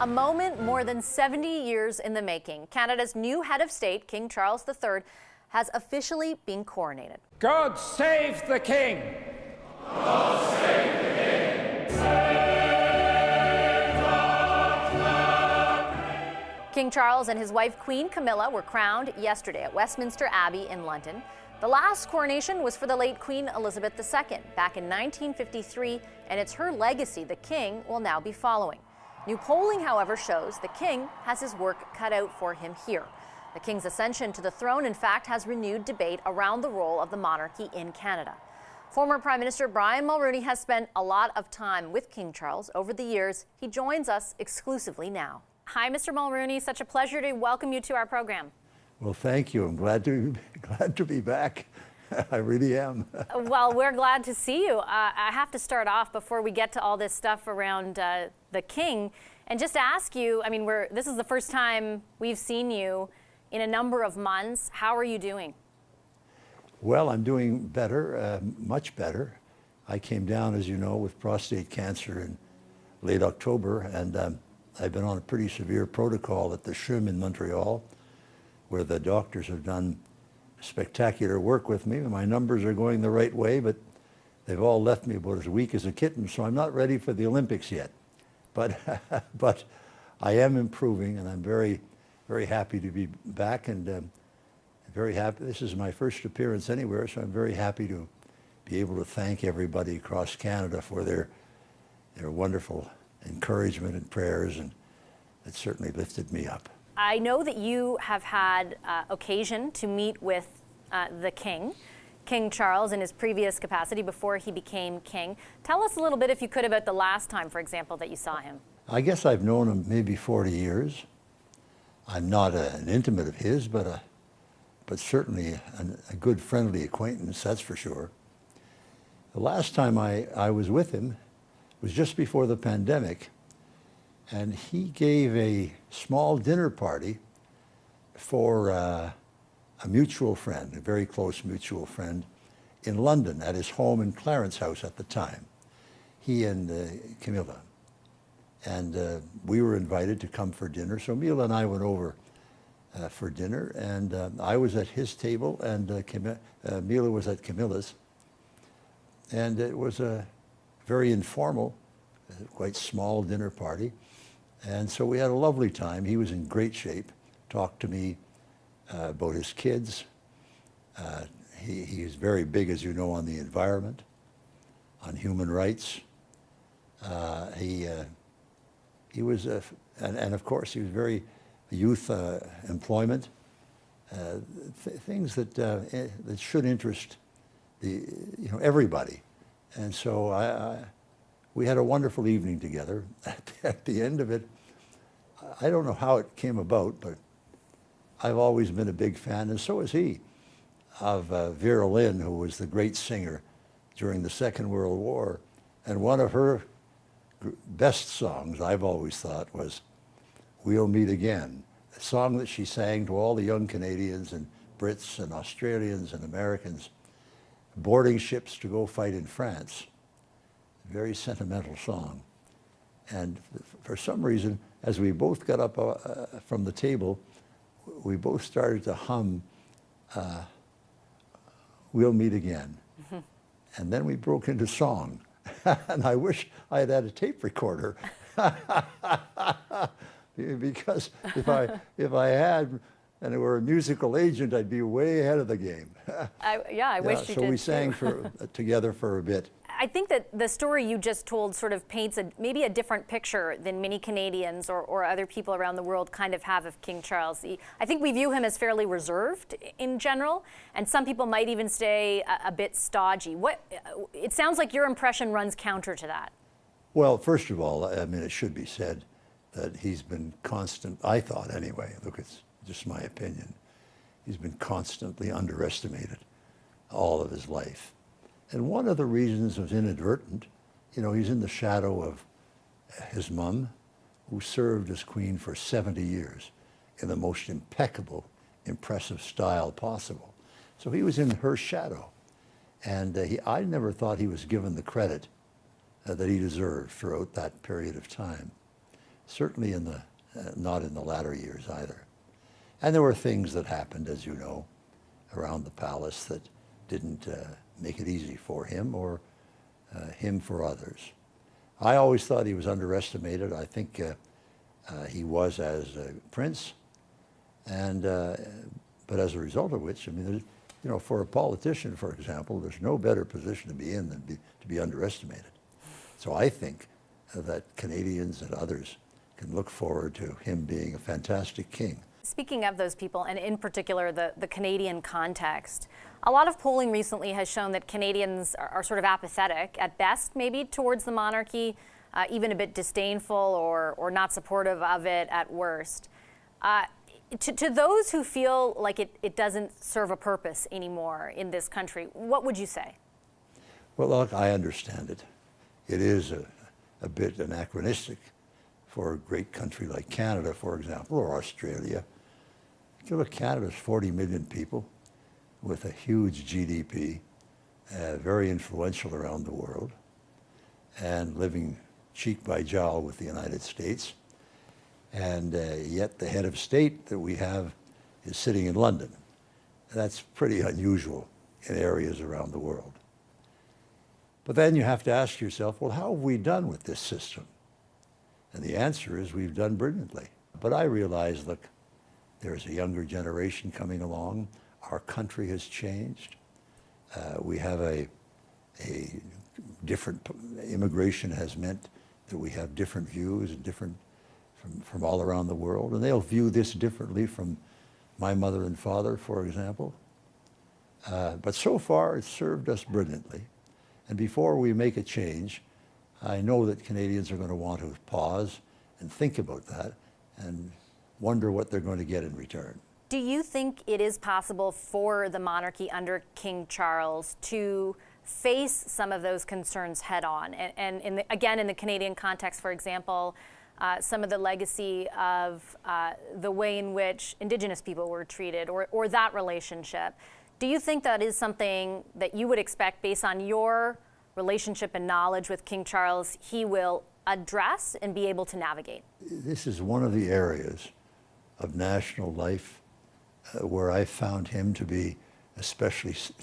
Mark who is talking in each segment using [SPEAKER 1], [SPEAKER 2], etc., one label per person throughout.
[SPEAKER 1] A moment more than 70 years in the making. Canada's new head of state, King Charles III, has officially been coronated.
[SPEAKER 2] God save the King!
[SPEAKER 3] God save the King!
[SPEAKER 1] King Charles and his wife, Queen Camilla, were crowned yesterday at Westminster Abbey in London. The last coronation was for the late Queen Elizabeth II back in 1953, and it's her legacy the King will now be following. New polling, however, shows the King has his work cut out for him here. The King's ascension to the throne, in fact, has renewed debate around the role of the monarchy in Canada. Former Prime Minister Brian Mulroney has spent a lot of time with King Charles over the years. He joins us exclusively now. Hi, Mr. Mulroney. Such a pleasure to welcome you to our program.
[SPEAKER 4] Well, thank you. I'm glad to be back. I really am.
[SPEAKER 1] Well, we're glad to see you. I have to start off before we get to all this stuff around the King, and just ask you. I mean, this is the first time we've seen you in a number of months. How are you doing?
[SPEAKER 4] Well, I'm doing better, much better. I came down, as you know, with prostate cancer in late October, and I've been on a pretty severe protocol at the CHUM in Montreal, where the doctors have done spectacular work with me. My numbers are going the right way, but they've all left me about as weak as a kitten, so I'm not ready for the Olympics yet. But, but I am improving, and I'm very, very happy to be back, and very happy. This is my first appearance anywhere, so I'm very happy to be able to thank everybody across Canada for their wonderful encouragement and prayers, and it certainly lifted me up.
[SPEAKER 1] I know that you have had occasion to meet with the King, King Charles, in his previous capacity before he became king. Tell us a little bit, if you could, about the last time, for example, that you saw him.
[SPEAKER 4] I guess I've known him maybe 40 years. I'm not an intimate of his, but certainly a good friendly acquaintance, that's for sure. The last time I was with him was just before the pandemic, and he gave a small dinner party for a mutual friend, a very close mutual friend, in London at his home in Clarence House at the time, he and Camilla. And we were invited to come for dinner, so Camilla and I went over for dinner, and I was at his table, and Camilla was at Camilla's. And it was a very informal, quite small dinner party. And so we had a lovely time. He was in great shape, talked to me about his kids. He is very big, as you know, on the environment, on human rights. He was, and of course, he was very youth employment, things that should interest everybody. And so we had a wonderful evening together. At the end of it, I don't know how it came about, but I've always been a big fan, and so is he, of Vera Lynn, who was the great singer during the Second World War. And one of her best songs, I've always thought, was "We'll Meet Again," a song that she sang to all the young Canadians and Brits and Australians and Americans boarding ships to go fight in France. Very sentimental song. And for some reason, as we both got up from the table, we both started to hum "We'll Meet Again." Mm-hmm. And then we broke into song. And I wish I had had a tape recorder. Because if I had, and it were a musical agent, I'd be way ahead of the game.
[SPEAKER 1] I wish you did.
[SPEAKER 4] So we sang together for a bit.
[SPEAKER 1] I think that the story you just told sort of paints maybe a different picture than many Canadians or other people around the world kind of have of King Charles. I think we view him as fairly reserved in general, and some people might even say a bit stodgy. It sounds like your impression runs counter to that.
[SPEAKER 4] Well, first of all, I mean, it should be said that he's been constant, I thought anyway, look, it's just my opinion, he's been constantly underestimated all of his life. And one of the reasons was inadvertent. He's in the shadow of his mum, who served as queen for 70 years in the most impeccable, impressive style possible. So he was in her shadow. And I never thought he was given the credit that he deserved throughout that period of time. certainly not in the latter years either. And there were things that happened, as you know, around the palace that didn't make it easy for him or him for others. I always thought he was underestimated. I think he was as a prince, and but as a result of which, I mean, you know, for a politician, for example, there's no better position to be in than to be underestimated. So I think that Canadians and others can look forward to him being a fantastic king.
[SPEAKER 1] Speaking of those people, and in particular the Canadian context, a lot of polling recently has shown that Canadians are sort of apathetic, at best maybe, towards the monarchy, even a bit disdainful or not supportive of it at worst. To those who feel like it doesn't serve a purpose anymore in this country, what would you say?
[SPEAKER 4] Well, look, I understand it. It is a bit anachronistic for a great country like Canada, for example, or Australia. You look, Canada's 40 million people with a huge GDP, very influential around the world, and living cheek by jowl with the United States. And yet the head of state that we have is sitting in London. That's pretty unusual in areas around the world. But then you have to ask yourself, well, how have we done with this system? And the answer is we've done brilliantly. But I realize, look, there's a younger generation coming along. Our country has changed. We have a different, immigration has meant that we have different views and different from all around the world. And they'll view this differently from my mother and father, for example. But so far, it's served us brilliantly. And before we make a change, I know that Canadians are going to want to pause and think about that and wonder what they're going to get in return.
[SPEAKER 1] Do you think it is possible for the monarchy under King Charles to face some of those concerns head on? And again, in the Canadian context, for example, some of the legacy of the way in which Indigenous people were treated or that relationship. Do you think that is something that you would expect, based on your relationship and knowledge with King Charles, he will address and be able to navigate?
[SPEAKER 4] This is one of the areas of national life where I found him to be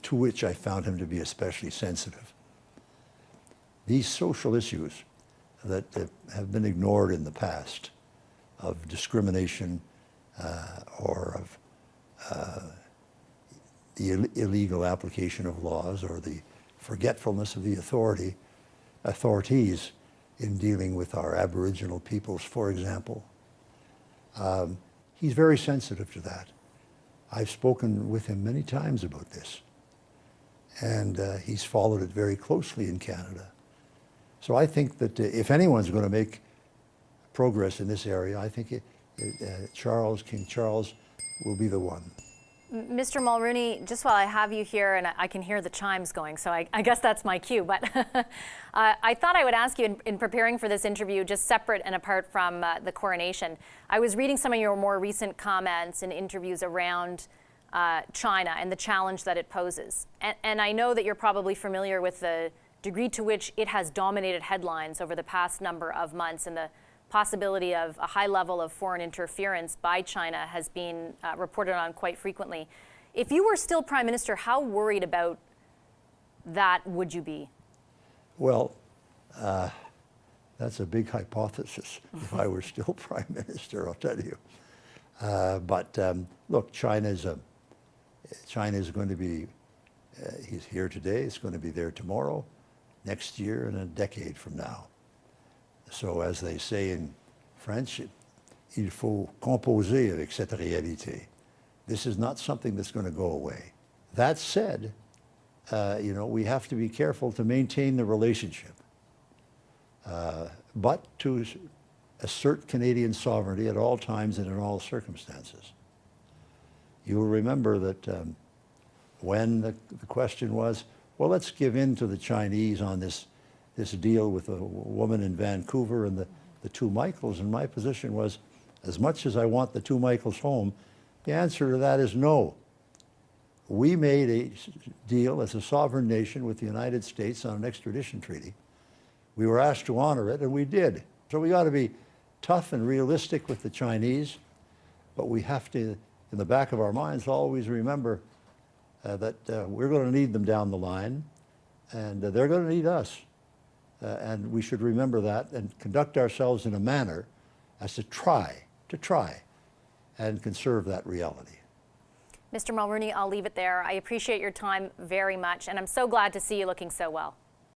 [SPEAKER 4] to which I found him to be especially sensitive. These social issues that have been ignored in the past, of discrimination or of the illegal application of laws or the forgetfulness of the authorities in dealing with our Aboriginal peoples, for example. He's very sensitive to that. I've spoken with him many times about this, and he's followed it very closely in Canada. So I think that if anyone's going to make progress in this area, I think King Charles will be the one.
[SPEAKER 1] Mr. Mulroney, just while I have you here, and I can hear the chimes going, so I guess that's my cue, but I thought I would ask you in preparing for this interview, just separate and apart from the coronation. I was reading some of your more recent comments and interviews around China and the challenge that it poses. And I know that you're probably familiar with the degree to which it has dominated headlines over the past number of months, and the possibility of a high level of foreign interference by China has been reported on quite frequently. If you were still Prime Minister, how worried about that would you be?
[SPEAKER 4] Well, that's a big hypothesis. If I were still Prime Minister, I'll tell you. But look, China is going to be, he's here today, it's going to be there tomorrow, next year, and a decade from now. So as they say in French, il faut composer avec cette réalité. This is not something that's going to go away. That said, you know, we have to be careful to maintain the relationship, but to assert Canadian sovereignty at all times and in all circumstances. You'll remember that when the question was, well, let's give in to the Chinese on this deal with a woman in Vancouver and the two Michaels, and my position was, as much as I want the two Michaels home, the answer to that is no. We made a deal as a sovereign nation with the United States on an extradition treaty. We were asked to honor it, and we did. So we got to be tough and realistic with the Chinese, but we have to, in the back of our minds, always remember that we're going to need them down the line, and they're going to need us. And we should remember that and conduct ourselves in a manner as to try and conserve that reality.
[SPEAKER 1] Mr. Mulroney, I'll leave it there. I appreciate your time very much, and I'm so glad to see you looking so well.